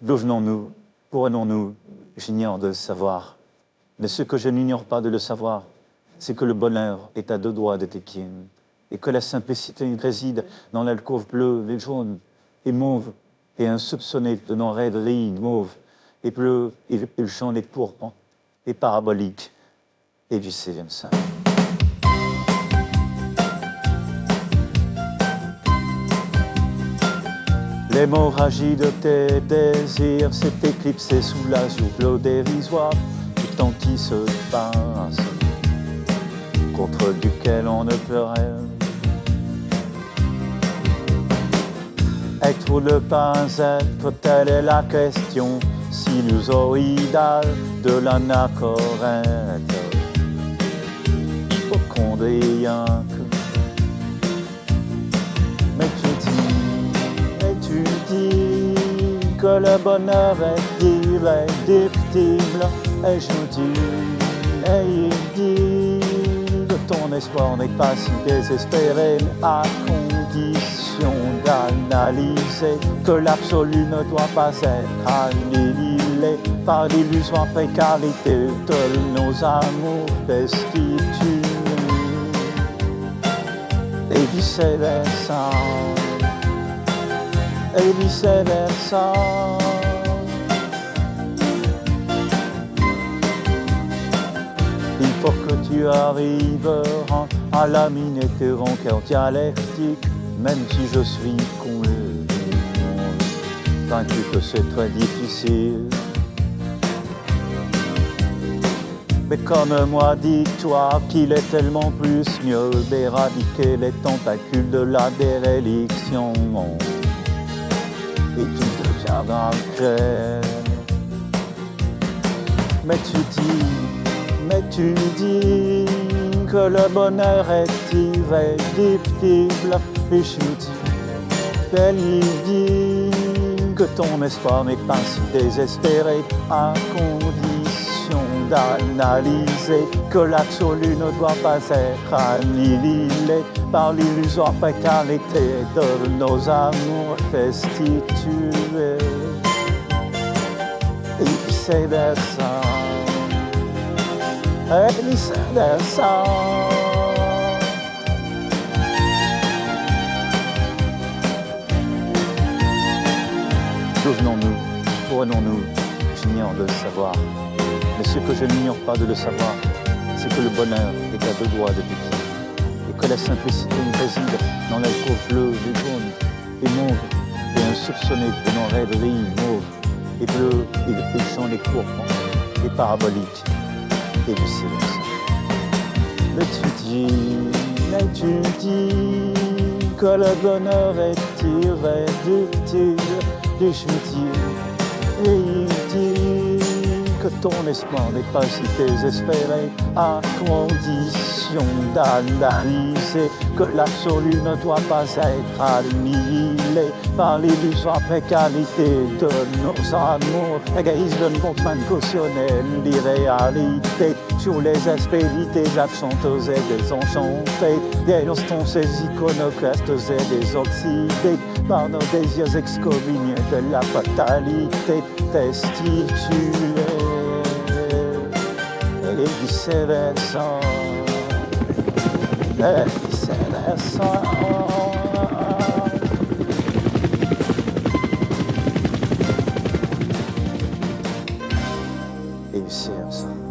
D'où venons-nous? Pourrions-nous? J'ignore de le savoir. Mais ce que je n'ignore pas de le savoir, c'est que le bonheur est à deux doigts de tes pieds, et que la simplicité réside dans l'alcôve bleue et jaune et mauve, et insoupçonnée de nos rêveries mauves et bleues et jaune et pourpre et parabolique et vice-versa. L'hémorragie de tes désirs s'est éclipsée sous la joue dérisoire du temps qui se passe, contre duquel on ne peut rien. Être ou ne pas être, telle est la question sinusoïdale de l'anachorète hypocondriaque. Mais tu dis que le bonheur est irréductible, et je dis, et il dit que ton espoir n'est pas si désespéré, à condition d'analyser que l'absolu ne doit pas être annihilé par l'illusoire précarité de nos amours destitués, et vice-versa. Et vice-versa. Il faut que tu arrives à laminer tes rancœurs dialectiques, même si je suis convaincu que c'est très difficile. Mais comme moi, dis-toi qu'il est tellement plus mieux d'éradiquer les tentacules de la déréliction. Et tu deviendras clair. Mais tu dis que le bonheur est irréductible, et je dis, elle dit que ton espoir n'est pas si désespéré, à condition d'analyser que l'absolu ne doit pas être annihilé par l'illusoire précarité de nos amours destitués, et vice-versa, et vice-versa. D'où venons-nous? Pourrions-nous? J'ignore de le savoir. Mais ce que je n'ignore pas de le savoir, c'est que le bonheur est à deux doigts de tes pieds, et que la simplicité réside dans l'alcôve bleue et jaune et mauve, et insoupçonnée de nos rêveries mauves et bleues et jaune et pourpre et parabolique et vice-versa. Mais tu dis que le bonheur est irréductible, et je dis, et il dit que ton espoir n'est pas si désespéré, à condition d'analyser que l'absolu ne doit pas être annihilé par l'illusoire précarité de nos amours. Égoïsme, contrainte cautionnelle, l'irréalité sur les aspérités absentes et désenchantées, dénonçons ces iconoclastes et désoxydés par nos désirs excommuniés de la fatalité destituée. Et vice-versa, et vice-versa. Et vice-versa.